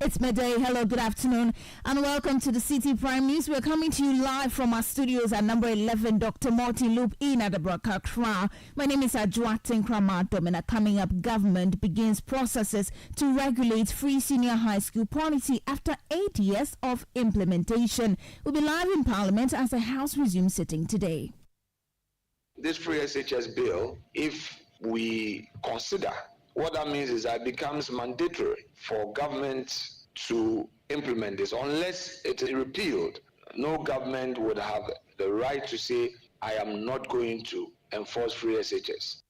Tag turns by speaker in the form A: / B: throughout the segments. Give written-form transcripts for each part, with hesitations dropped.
A: It's midday. Hello, good afternoon, and welcome to the Citi Prime News. We're coming to you live from our studios at number 11, Dr. Martin Loop in Adabraka, Accra. My name is Adjuatin Kramadom. Coming up, government begins processes to regulate free senior high school policy after 8 years of implementation. We'll be live in Parliament as the House resumes sitting today.
B: This free SHS bill, if we consider, what that means is that it becomes mandatory for government to implement this. Unless it is repealed, no government would have the right to say, I am not going to enforce free SHS.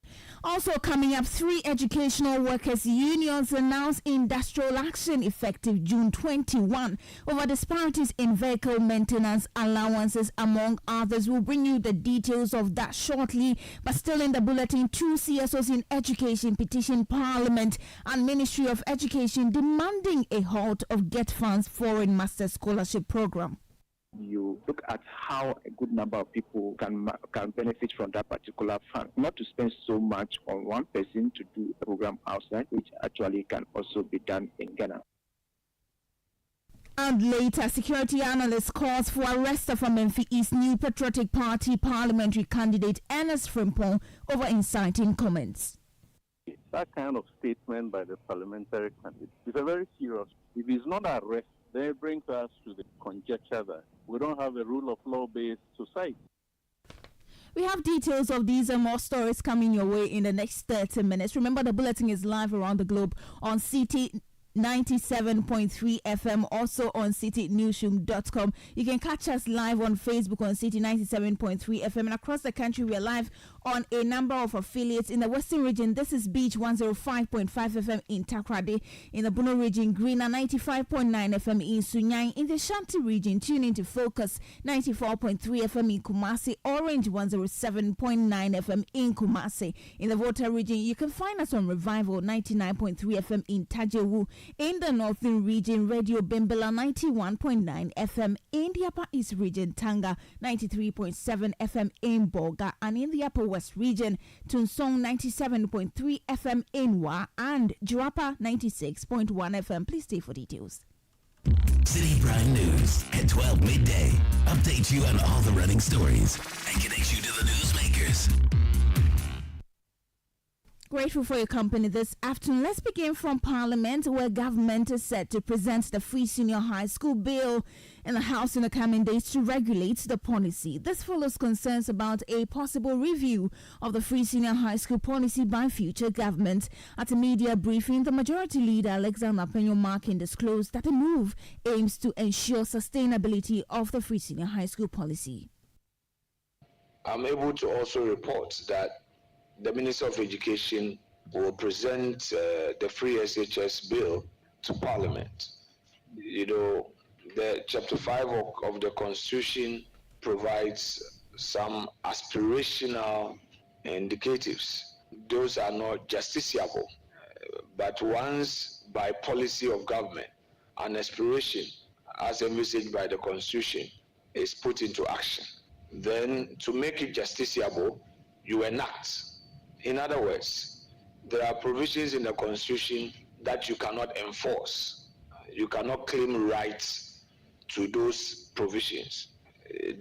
A: Also coming up, 3 educational workers' unions announce industrial action effective June 21 over disparities in vehicle maintenance allowances, among others. We'll bring you the details of that shortly. But still in the bulletin, 2 CSOs in education petition Parliament and Ministry of Education demanding a halt of Get Funds Foreign Master Scholarship Program.
C: You look at how a good number of people can benefit from that particular fund, not to spend so much on one person to do a program outside, which actually can also be done in Ghana.
A: And later, security analyst calls for arrest of Amenfi East New Patriotic Party parliamentary candidate Ernest Frimpong over inciting comments.
D: That kind of statement by the parliamentary candidate is a very serious. If it's not arrest, then it brings us to the conjecture that we don't have a rule of law-based society.
A: We have details of these and more stories coming your way in the next 30 minutes. Remember, the bulletin is live around the globe on Citi 97.3 FM, also on citinewsroom.com. You can catch us live on Facebook on Citi 97.3 FM, and across the country we are live on a number of affiliates. In the Western region, this is Beach 105.5 FM in Takrade. In the Bono region, Greener 95.9 FM in Sunyang. In the Shanti region, tune into Focus 94.3 FM in Kumasi, Orange 107.9 FM in Kumasi. In the Volta region, you can find us on Revival 99.3 FM in Tajewu. In the Northern region, Radio Bimbala 91.9 FM. In the Upper East region, Tanga 93.7 FM in Boga. And in the Upper West region, Tunsong 97.3 FM in Wa and Jurapa 96.1 FM. Please stay for details.
E: Citi Prime News at 12 midday. Update you on all the running stories and connect you to the newsmakers.
A: Grateful for your company this afternoon. Let's begin from Parliament, where government is set to present the free senior high school bill in the House in the coming days to regulate the policy. This follows concerns about a possible review of the free senior high school policy by future government. At a media briefing, the majority leader, Alexander Penyo-Markin, disclosed that the move aims to ensure sustainability of the free senior high school policy.
B: I'm able to also report that the Minister of Education will present the free SHS bill to Parliament. You know, the Chapter 5 of the Constitution provides some aspirational indicatives. Those are not justiciable, but once by policy of government, an aspiration, as envisaged by the Constitution, is put into action, then to make it justiciable, you enact. In other words, there are provisions in the Constitution that you cannot enforce. You cannot claim rights to those provisions.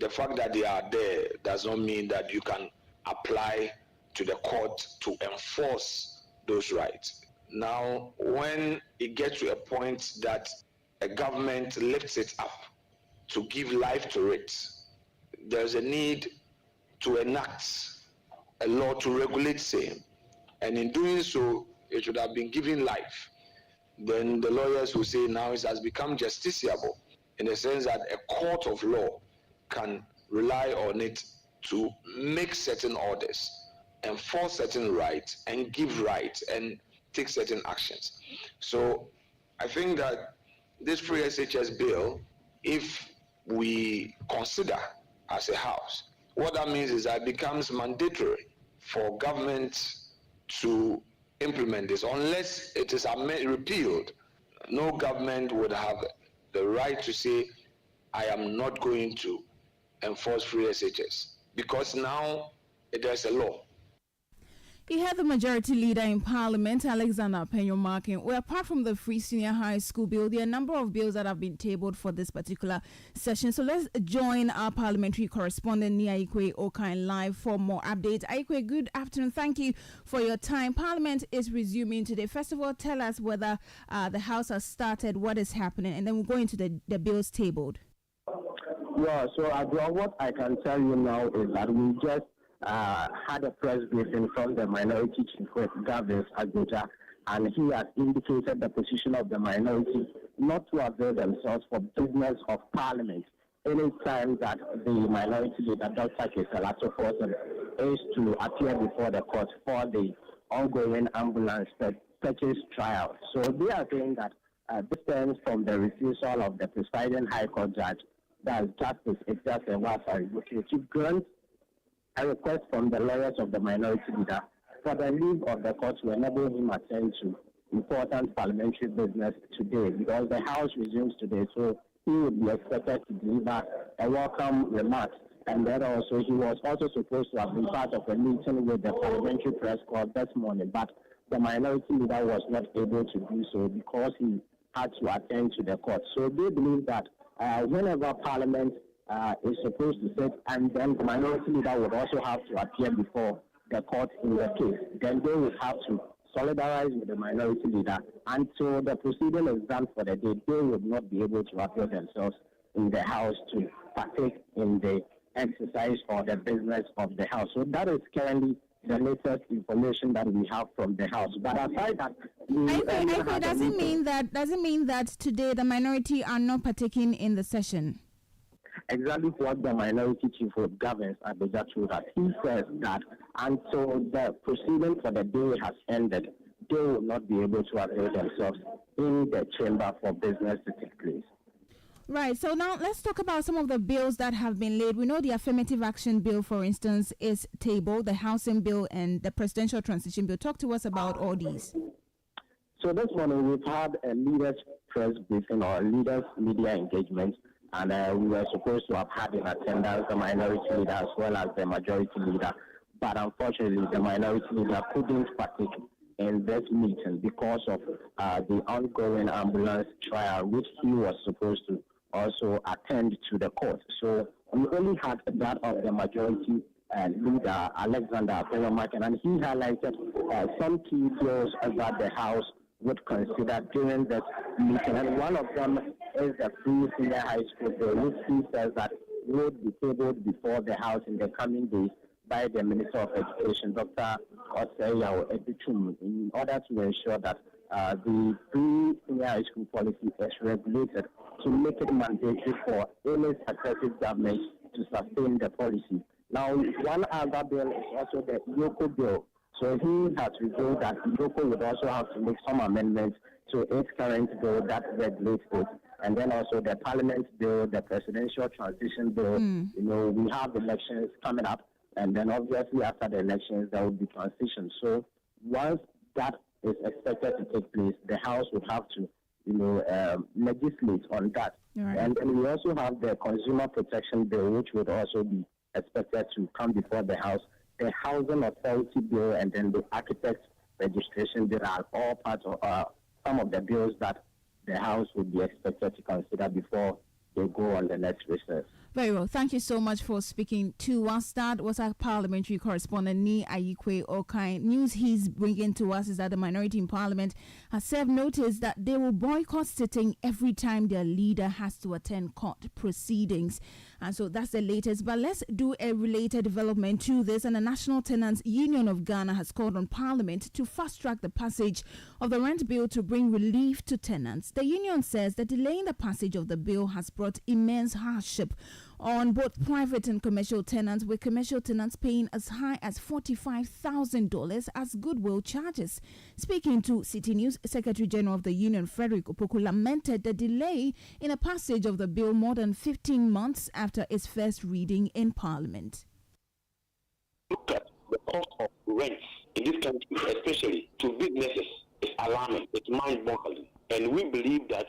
B: The fact that they are there does not mean that you can apply to the court to enforce those rights. Now, when it gets to a point that a government lifts it up to give life to it, there's a need to enact a law to regulate same, and in doing so it should have been given life. Then the lawyers will say now it has become justiciable, in the sense that a court of law can rely on it to make certain orders, enforce certain rights, and give rights and take certain actions. So I think that this free SHS bill, if we consider as a house, what that means is that it becomes mandatory for government to implement this. Unless it is repealed, no government would have the right to say, I am not going to enforce free SHS, because now there's a law.
A: You had the majority leader in Parliament, Alexander Penyomarkin. Well, apart from the free senior high school bill, there are a number of bills that have been tabled for this particular session. So let's join our parliamentary correspondent, Aikwe Okan, live for more updates. Aikwe, good afternoon. Thank you for your time. Parliament is resuming today. First of all, tell us whether the House has started, what is happening, and then we'll go into the bills tabled.
C: Yeah, so what I can tell you now is that we just had a press briefing from the Minority Chief Whip, Gavin Agbota, and he has indicated the position of the minority not to avail themselves for business of Parliament any time that the minority leader, Dr. Kesalato Forson, is to appear before the court for the ongoing ambulance purchase trial. So they are saying that this stems from the refusal of the presiding High Court judge, that's Justice Ifiase Nwafari, to grant a request from the lawyers of the minority leader for the leave of the court to enable him attend to important parliamentary business today, because the House resumes today, so he would be expected to deliver a welcome remark. And then also, he was also supposed to have been part of a meeting with the parliamentary press corps this morning, but the minority leader was not able to do so because he had to attend to the court. So they believe that whenever Parliament is supposed to sit, and then the minority leader would also have to appear before the court in the case, then they would have to solidarize with the minority leader until the proceeding is done for the day. They would not be able to appear themselves in the House to partake in the exercise or the business of the House. So that is currently the latest information that we have from the House. But aside that,
A: does it mean that today the minority are not partaking in the session?
C: Exactly what the minority chief of governs at the judge told us. He says that until the proceeding for the day has ended, they will not be able to avail themselves in the chamber for business to take place.
A: Right, so now let's talk about some of the bills that have been laid. We know the affirmative action bill, for instance, is tabled, the housing bill and the presidential transition bill. Talk to us about all these.
C: So this morning we've had a leaders press briefing or leaders media engagement, and we were supposed to have had in attendance the minority leader as well as the majority leader. But unfortunately, the minority leader couldn't partake in this meeting because of the ongoing ambulance trial, which he was supposed to also attend to the court. So we only had that of the majority leader, Alexander Penyomarkin, and he highlighted some key bills that the House would consider during this meeting. And one of them is the free senior high school bill, which he says that would be tabled before the House in the coming days by the Minister of Education, Dr. Oseyawo Edichum, in order to ensure that the free senior high school policy is regulated to make it mandatory for any successive government to sustain the policy. Now, one other bill is also the Yoko bill. So he has revealed that Yoko would also have to make some amendments to its current bill that regulates it. And then also the parliament bill, the presidential transition bill. You know, we have elections coming up, and then obviously after the elections there will be transition. So once that is expected to take place, the House would have to, legislate on that.
A: Right.
C: And then we also have the consumer protection bill, which would also be expected to come before the House. The housing authority bill and then the architect registration bill are all part of some of the bills that the House would be expected to consider before they go on the next recess.
A: Very well. Thank you so much for speaking to us. That was our parliamentary correspondent, Aikwe Okan. News he's bringing to us is that the minority in parliament has served notice that they will boycott sitting every time their leader has to attend court proceedings. And so that's the latest. But let's do a related development to this. And the National Tenants Union of Ghana has called on Parliament to fast-track the passage of the rent bill to bring relief to tenants. The union says that delaying the passage of the bill has brought immense hardship on both private and commercial tenants, with commercial tenants paying as high as $45,000 as goodwill charges. Speaking to Citi News, Secretary General of the Union, Frederick Opoku, lamented the delay in the passage of the bill more than 15 months after its first reading in Parliament.
F: Look at the cost of rents in this country, especially to businesses, is alarming. It's mind-boggling. And we believe that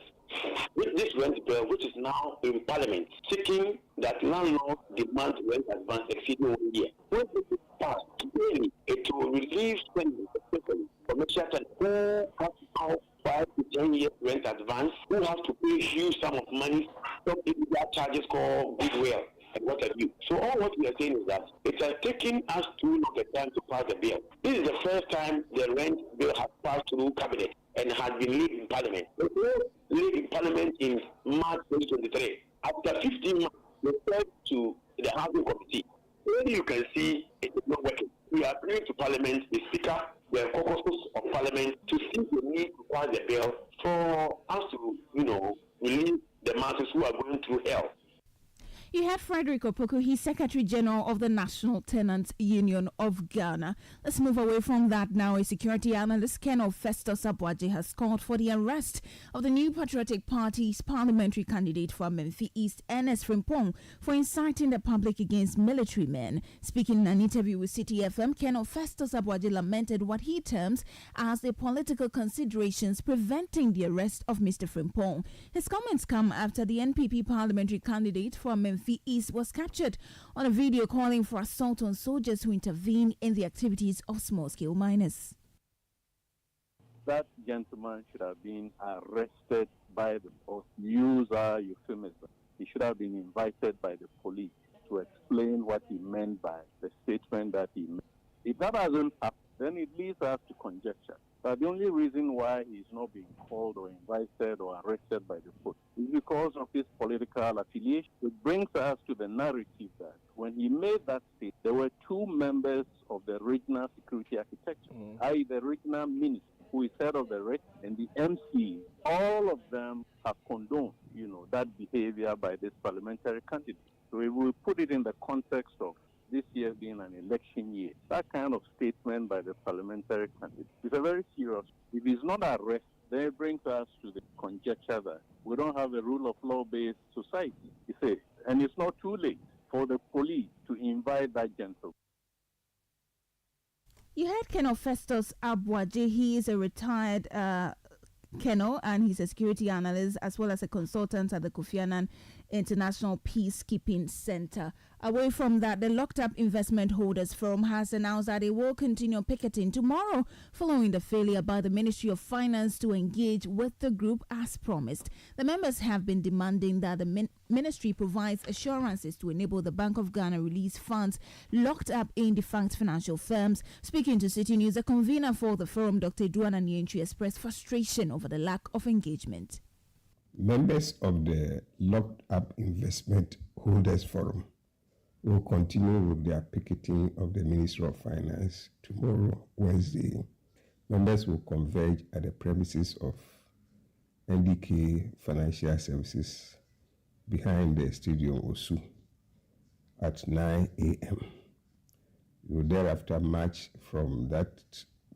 F: with this rent bill, which is now in Parliament, seeking that landlords demand rent advance exceeding 1 year. When this is passed, Clearly, it will relieve spending, especially commercial tenants who have to pay 5 to 10 years rent advance, who have to pay huge sum of money, some illegal charges called goodwill and what have you. So all what we are saying is that it has taken us too long a time to pass the bill. This is the first time the rent bill has passed through cabinet and has been laid in parliament. It was laid in parliament in March 2023. After 15 months, we sent to the housing committee. Clearly you can see it is not working. We are appealing to parliament, the speaker, the caucuses of parliament to see the need to pass the bill for us to, relieve the masses who are going through hell.
A: You had Frederick Opoku, he's Secretary General of the National Tenants Union of Ghana. Let's move away from that now. A security analyst, Colonel Festus Abwaje, has called for the arrest of the New Patriotic Party's parliamentary candidate for Menfi East, Ernest Frimpong, for inciting the public against military men. Speaking in an interview with Citi FM, Colonel Festus Abwaje lamented what he terms as the political considerations preventing the arrest of Mr. Frimpong. His comments come after the NPP parliamentary candidate for Menfi East was captured on a video calling for assault on soldiers who intervene in the activities of small-scale miners.
D: That gentleman should have been arrested by the or use our euphemism. He should have been invited by the police to explain what he meant by the statement that he made. If that hasn't happened, then it leads us to conjecture. But the only reason why he's not being called or invited or arrested by the police is because of his political affiliation. It brings us to the narrative that when he made that statement, there were two members of the regional security architecture, i.e. the regional minister, who is head of the REC, and the MC. All of them have condoned, that behavior by this parliamentary candidate. So if we put it in the context of this year being an election year, that kind of statement by the parliamentary candidate is a very serious. If he's not arrested, then it brings us to the conjecture that we don't have a rule of law-based society. You see, and it's not too late for the police to invite that gentleman.
A: You heard Colonel Festus Abwaje. He is a retired Colonel, and he's a security analyst as well as a consultant at the Kofi Annan International Peacekeeping Center. Away from that, the Locked Up Investment Holders Forum has announced that it will continue picketing tomorrow following the failure by the Ministry of Finance to engage with the group as promised. The members have been demanding that the ministry provides assurances to enable the Bank of Ghana release funds locked up in defunct financial firms. Speaking to Citi News, the convener for the forum, Dr. Eduana Nientri, expressed frustration over the lack of engagement.
G: Members of the Locked Up Investment Holders Forum will continue with their picketing of the Ministry of Finance tomorrow, Wednesday. Members will converge at the premises of NDK Financial Services behind the Stadium Osu at 9 a.m. We will thereafter march from that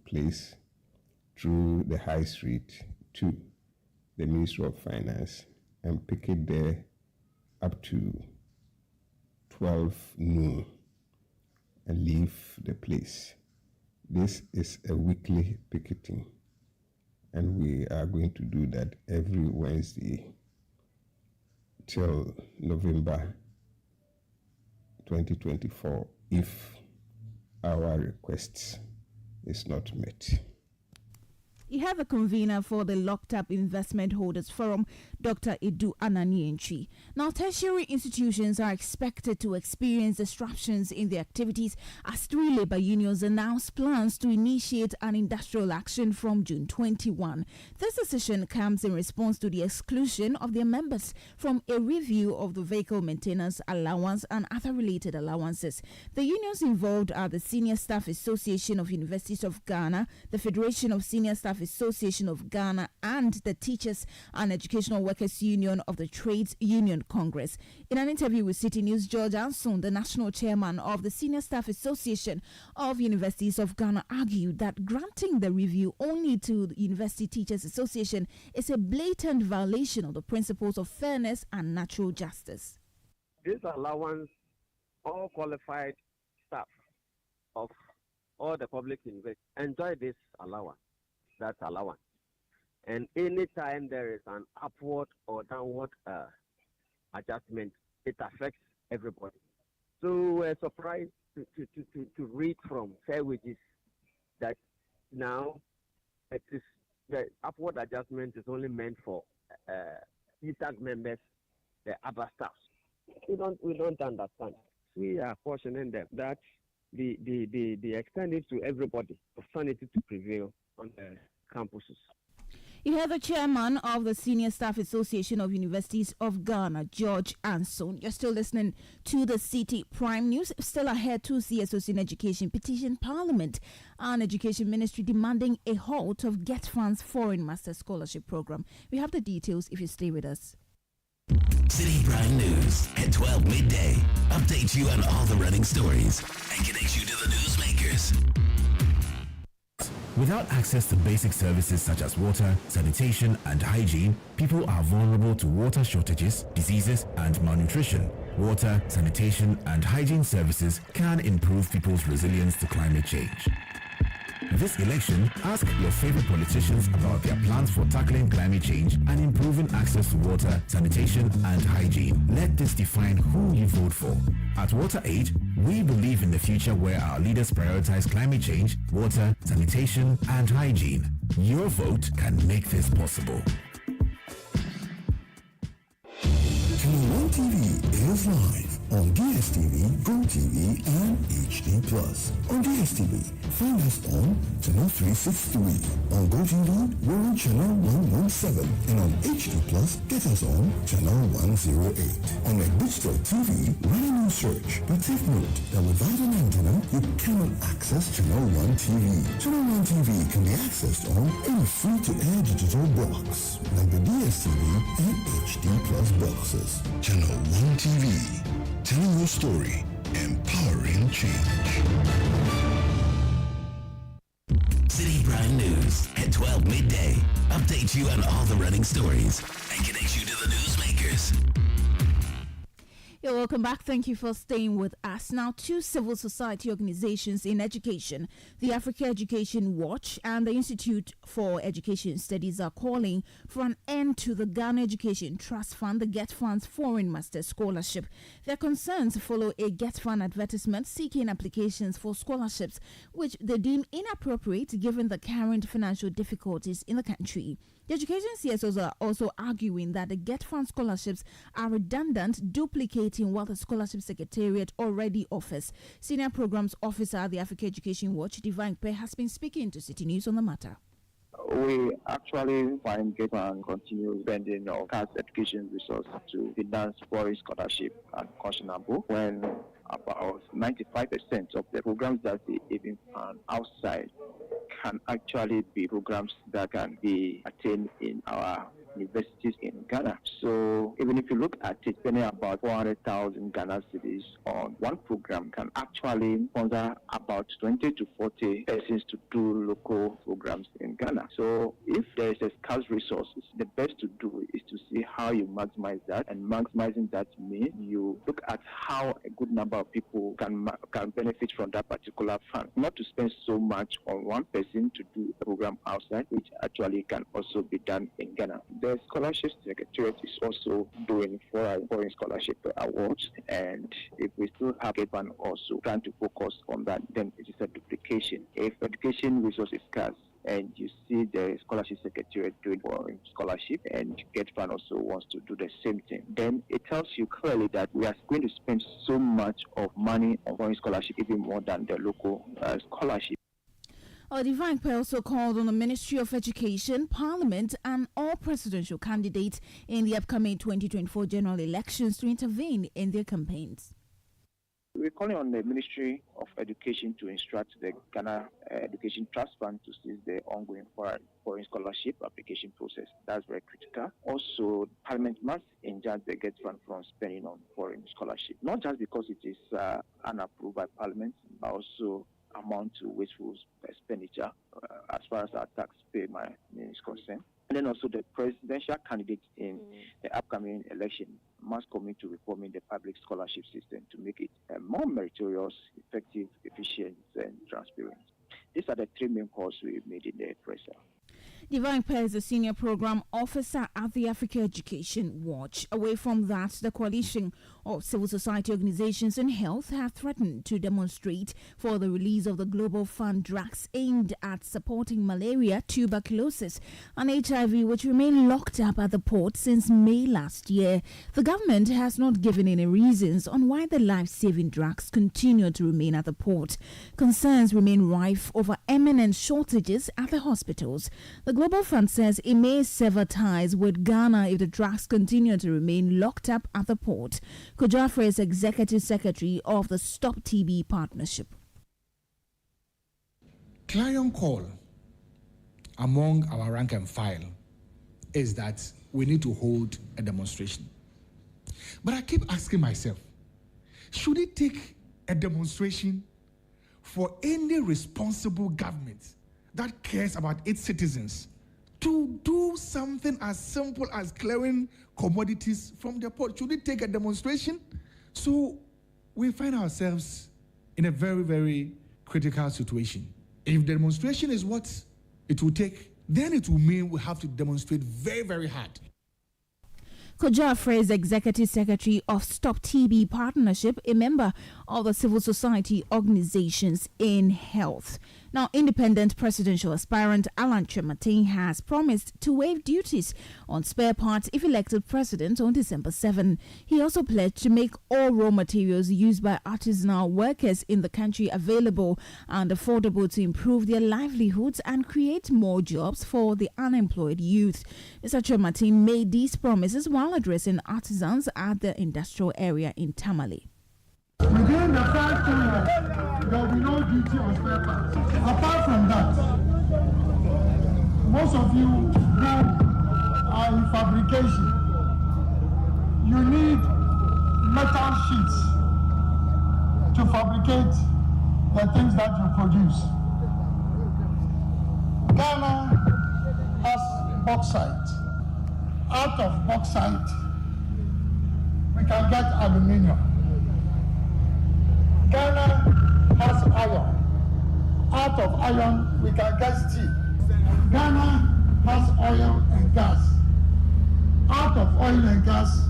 G: place through the High Street to the Ministry of Finance and picket there up to 12 noon and leave the place. This is a weekly picketing, and we are going to do that every Wednesday till November 2024 if our request is not met.
A: You have a convener for the Locked Up Investment Holders Forum, Dr. Eduana Nientri. Now, tertiary institutions are expected to experience disruptions in their activities as 3 labor unions announce plans to initiate an industrial action from June 21. This decision comes in response to the exclusion of their members from a review of the vehicle maintenance allowance and other related allowances. The unions involved are the Senior Staff Association of Universities of Ghana, the Federation of Senior Staff Association of Ghana, and the Teachers and Educational Workers Union of the Trades Union Congress. In an interview with Citi News, George Anson, the national chairman of the Senior Staff Association of Universities of Ghana, argued that granting the review only to the University Teachers Association is a blatant violation of the principles of fairness and natural justice.
H: This allowance, all qualified staff of all the public universities enjoy this allowance. That allowance, and anytime there is an upward or downward adjustment, it affects everybody. So we're surprised to read from Fair Wages that now it is the upward adjustment is only meant for CSAG members, the other staff. We don't understand. We are cautioning them that the extend it to everybody for sanity to prevail on the campuses.
A: You heard the chairman of the Senior Staff Association of Universities of Ghana, George Anson. You're still listening to the Citi Prime News. Still ahead, two CSOs in education petition Parliament and Education Ministry demanding a halt of Get Funds Foreign Master Scholarship Program. We have the details if you stay with us.
E: Citi Prime News at 12 midday. Update you on all the running stories and connect you to the newsmakers. Without access to basic services such as water, sanitation, and hygiene, people are vulnerable to water shortages, diseases, and malnutrition. Water, sanitation, and hygiene services can improve people's resilience to climate change. This election, ask your favorite politicians about their plans for tackling climate change and improving access to water, sanitation, and hygiene. Let this define who you vote for. At WaterAid, we believe in the future where our leaders prioritize climate change, water, sanitation, and hygiene. Your vote can make this possible.
I: Channel 1 TV is live on DSTV, GoTV, and HD+. On DSTV, find us on Channel 363. On GoTV, we're on Channel 117. And on HD+, get us on Channel 108. On a digital TV, run a new search. But take note that without an antenna, you cannot access Channel 1 TV. Channel 1 TV can be accessed on any free-to-air digital box, like the DSTV and HD+ boxes. Channel 1 TV, telling your story, empowering change.
E: Citi Prime News at 12 midday. Update you on all the running stories and connect you to the newsmakers.
A: You're welcome back. Thank you for staying with us. Now, two civil society organizations in education, the Africa Education Watch and the Institute for Education Studies, are calling for an end to the Ghana Education Trust Fund, the Get Funds Foreign Master Scholarship. Their concerns follow a Get Fund advertisement seeking applications for scholarships, which they deem inappropriate given the current financial difficulties in the country. The education CSOs are also arguing that the Get Fund scholarships are redundant, duplicating what the Scholarship Secretariat already offers. Senior Programs Officer at the Africa Education Watch, Divine Pe, has been speaking to Citi News on the matter.
C: We actually find Get Fund continue spending of cash education resources to finance foreign scholarship and questionable when about 95% of the programs that they even fund outside can actually be programs that can be attained in our universities in Ghana. So even if you look at it, spending about 400,000 Ghana cedis on one program can actually sponsor about 20 to 40 persons to do local programs in Ghana. So if there is a scarce resources, the best to do is to see how you maximize that, and maximizing that means you look at how a good number of people can benefit from that particular fund, not to spend so much on one person to do a program outside, which actually can also be done in Ghana. The Scholarship Secretariat is also doing foreign scholarship awards, and if we still have a ban also trying to focus on that, then it is a duplication. If education resources scarce and you see the Scholarship Secretariat doing foreign scholarship and Get Fund also wants to do the same thing, then it tells you clearly that we are going to spend so much of money on foreign scholarship, even more than the local scholarship.
A: Divine Pe also called on the Ministry of Education, Parliament, and all presidential candidates in the upcoming 2024 general elections to intervene in their campaigns.
C: We're calling on the Ministry of Education to instruct the Ghana Education Trust Fund to seize the ongoing foreign scholarship application process. That's very critical. Also, Parliament must enjoin the Get Fund from spending on foreign scholarship, not just because it is unapproved by Parliament, but also amount to wasteful expenditure as far as our taxpayer money is concerned. And then also the presidential candidates in the upcoming election must commit to reforming the public scholarship system to make it more meritorious, effective, efficient, and transparent. These are the three main calls we made in the press.
A: Divine Pe is a senior program officer at the Africa Education Watch. Away from that, the coalition of civil society organizations in health have threatened to demonstrate for the release of the Global Fund drugs aimed at supporting malaria, tuberculosis, and HIV, which remain locked up at the port since May last year. The government has not given any reasons on why the life-saving drugs continue to remain at the port. Concerns remain rife over imminent shortages at the hospitals. The Global Fund says it may sever ties with Ghana if the drugs continue to remain locked up at the port. Kojafre is Executive Secretary of the Stop TB Partnership.
J: Clarion call among our rank and file is that we need to hold a demonstration. But I keep asking myself, should it take a demonstration for any responsible government that cares about its citizens to do something as simple as clearing commodities from the port? Should it take a demonstration? So we find ourselves in a very, very critical situation. If the demonstration is what it will take, then it will mean we have to demonstrate very, very hard.
A: Kojafre is Executive Secretary of Stop TB Partnership, a member of the civil society organizations in health. Now, independent presidential aspirant Alan Chematin has promised to waive duties on spare parts if elected president on December 7. He also pledged to make all raw materials used by artisanal workers in the country available and affordable to improve their livelihoods and create more jobs for the unemployed youth. Mr. Chematin made these promises while addressing artisans at the industrial area in Tamale.
K: Within the first 2 years, there will be no duty on spare parts. Apart from that, most of you who are in fabrication, you need metal sheets to fabricate the things that you produce. Ghana has bauxite. Out of bauxite, we can get aluminium. Ghana has iron. Out of iron, we can get steel. Ghana has oil and gas. Out of oil and gas,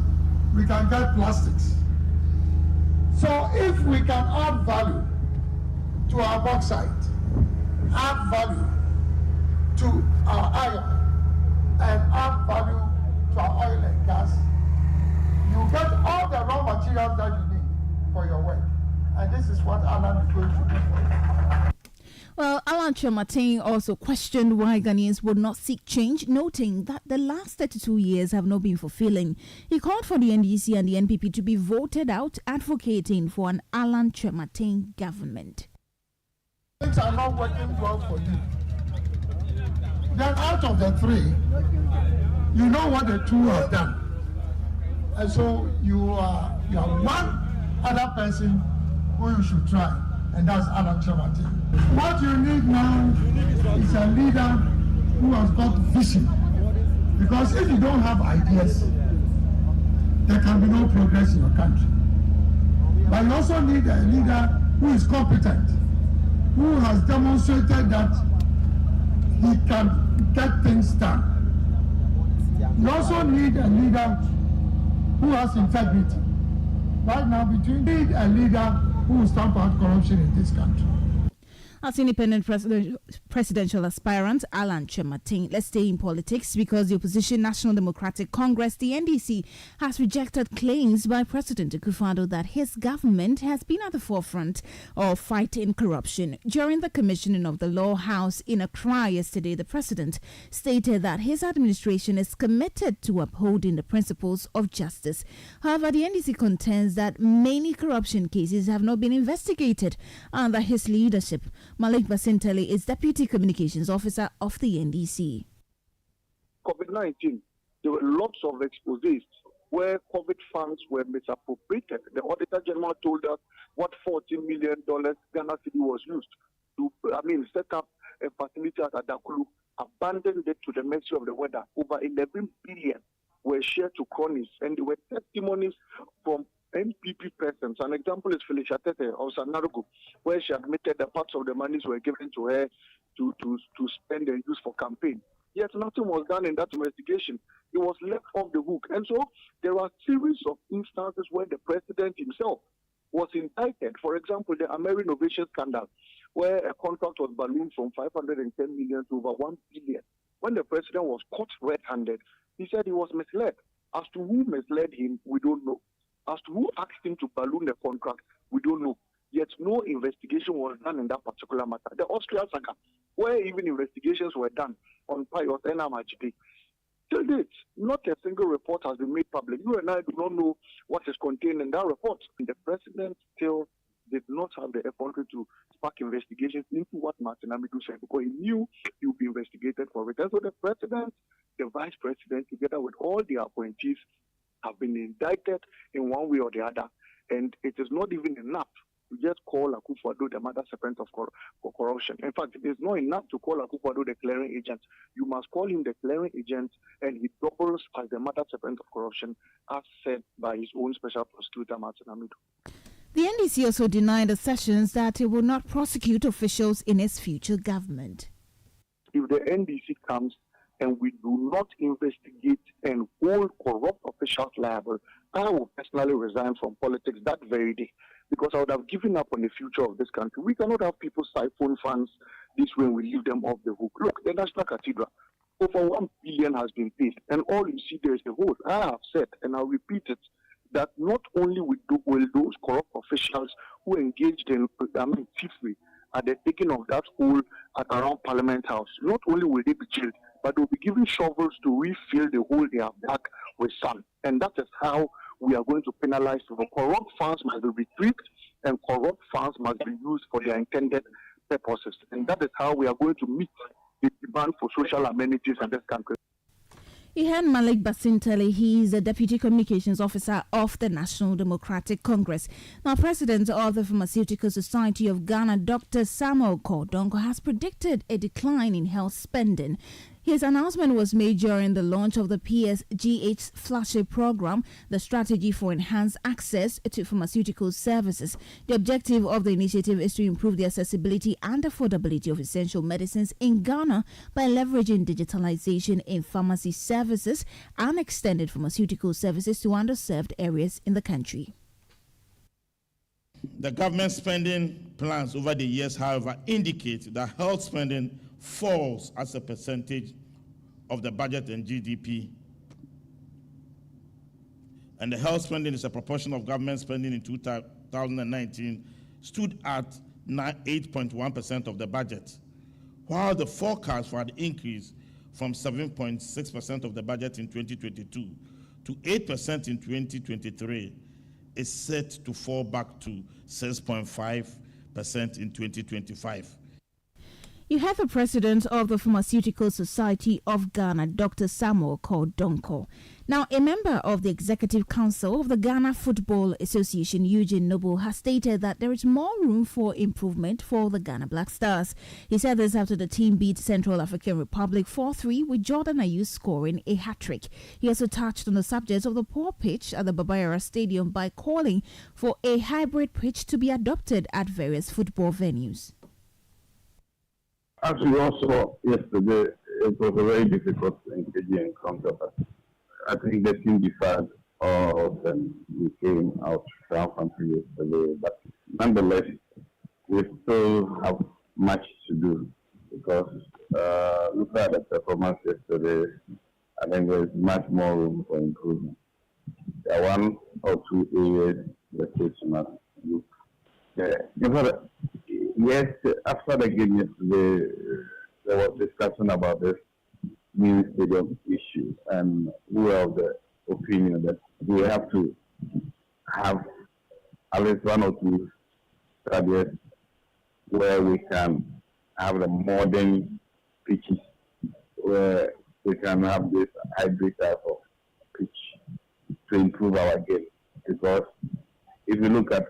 K: we can get plastics. So if we can add value to our bauxite, add value to our iron, and add value to our oil and gas, you get all the raw materials that you need for your work. And this is what Alan is going to do for you.
A: Well, Alan Chematin also questioned why Ghanaians would not seek change, noting that the last 32 years have not been fulfilling. He called for the NDC and the NPP to be voted out, advocating for an Alan Chematin government.
K: Things are not working well for you. Then out of the three, you know what the two have done. And so you are one other person who you should try, and that's Alan Chematin. What you need now is a leader who has got vision. Because if you don't have ideas, there can be no progress in your country. But you also need a leader who is competent, who has demonstrated that he can get things done. You also need a leader who has integrity. Right now, need a leader who will stamp out corruption in this country.
A: As independent presidential aspirant Alan Chematin, let's stay in politics because the opposition National Democratic Congress, the NDC, has rejected claims by President Akufo-Addo that his government has been at the forefront of fighting corruption. During the commissioning of the Law House in Accra yesterday, the president stated that his administration is committed to upholding the principles of justice. However, the NDC contends that many corruption cases have not been investigated under his leadership. Malik Basintele is Deputy Communications Officer of the NDC.
L: COVID-19, there were lots of exposés where COVID funds were misappropriated. The Auditor General told us what $14 million Ghana City was used to, set up a facility at Adakulu, abandoned it to the mercy of the weather. Over 11 billion were shared to cronies, and there were testimonies from NPP persons. An example is Felicia Tete of Sanarugu, where she admitted that parts of the monies were given to her to spend and use for campaign. Yet nothing was done in that investigation. It was left off the hook. And so there are series of instances where the president himself was indicted. For example, the American Innovation Scandal, where a contract was ballooned from 510 million to over 1 billion. When the president was caught red-handed, he said he was misled. As to who misled him, we don't know. As to who asked him to balloon the contract, we don't know. Yet no investigation was done in that particular matter. The Austria saga, where even investigations were done on Pius and Amajide. Till date, not a single report has been made public. You and I do not know what is contained in that report. The president still did not have the effort to spark investigations into what Martin Amidu said, because he knew he would be investigated for it. And so the president, the vice president, together with all the appointees, have been indicted in one way or the other. And it is not even enough to just call Akufo-Addo the mother serpent of corruption. In fact, it is not enough to call Akufo-Addo the clearing agent. You must call him the clearing agent, and he doubles as the mother serpent of corruption, as said by his own special prosecutor, Martin Amidu.
A: The NDC also denied the sessions that it will not prosecute officials in its future government.
L: If the NDC comes and we do not investigate and hold corrupt officials liable, I will personally resign from politics that very day, because I would have given up on the future of this country. We cannot have people siphon funds this way and we leave them off the hook. Look, the National Cathedral, over 1 billion has been paid, and all you see there is the hole. I have said, and I'll repeat it, that not only will those corrupt officials who engaged in thievery at the taking of that hole at around Parliament House, not only will they be jailed, but they'll be given shovels to refill the hole they have dug with sand. And that is how we are going to penalize people. Corrupt funds must be retrieved, and corrupt funds must be used for their intended purposes. And that is how we are going to meet the demand for social amenities in this country.
A: You heard Malik Basintele. He is the Deputy Communications Officer of the National Democratic Congress. Now, President of the Pharmaceutical Society of Ghana, Dr. Samuel Kordonko, has predicted a decline in health spending. His announcement was made during the launch of the PSGH Flagship Program, the strategy for enhanced access to pharmaceutical services. The objective of the initiative is to improve the accessibility and affordability of essential medicines in Ghana by leveraging digitalization in pharmacy services and extended pharmaceutical services to underserved areas in the country.
M: The government spending plans over the years, however, indicate that health spending falls as a percentage of the budget and GDP. And the health spending is a proportion of government spending in 2019 stood at 8.1% of the budget, while the forecast for an increase from 7.6% of the budget in 2022 to 8% in 2023 is set to fall back to 6.5% in 2025.
A: You have the president of the Pharmaceutical Society of Ghana, Dr. Samuel Kordonko. Now, a member of the Executive Council of the Ghana Football Association, Eugene Noble, has stated that there is more room for improvement for the Ghana Black Stars. He said this after the team beat Central African Republic 4-3, with Jordan Ayew scoring a hat-trick. He also touched on the subject of the poor pitch at the Babayara Stadium by calling for a hybrid pitch to be adopted at various football venues.
N: As we also saw yesterday, it was a very difficult engaging encounter. I think the team deferred all of them. We came out triumphantly yesterday, but nonetheless, we still have much to do because look at the performance yesterday. I think there is much more room for improvement. There are one or two areas the case must look. Yes, after the game yesterday, there was discussion about this new stadium issue, and we are of the opinion that we have to have at least one or two stadiums where we can have the modern pitches, where we can have this hybrid type of pitch to improve our game. Because if you look at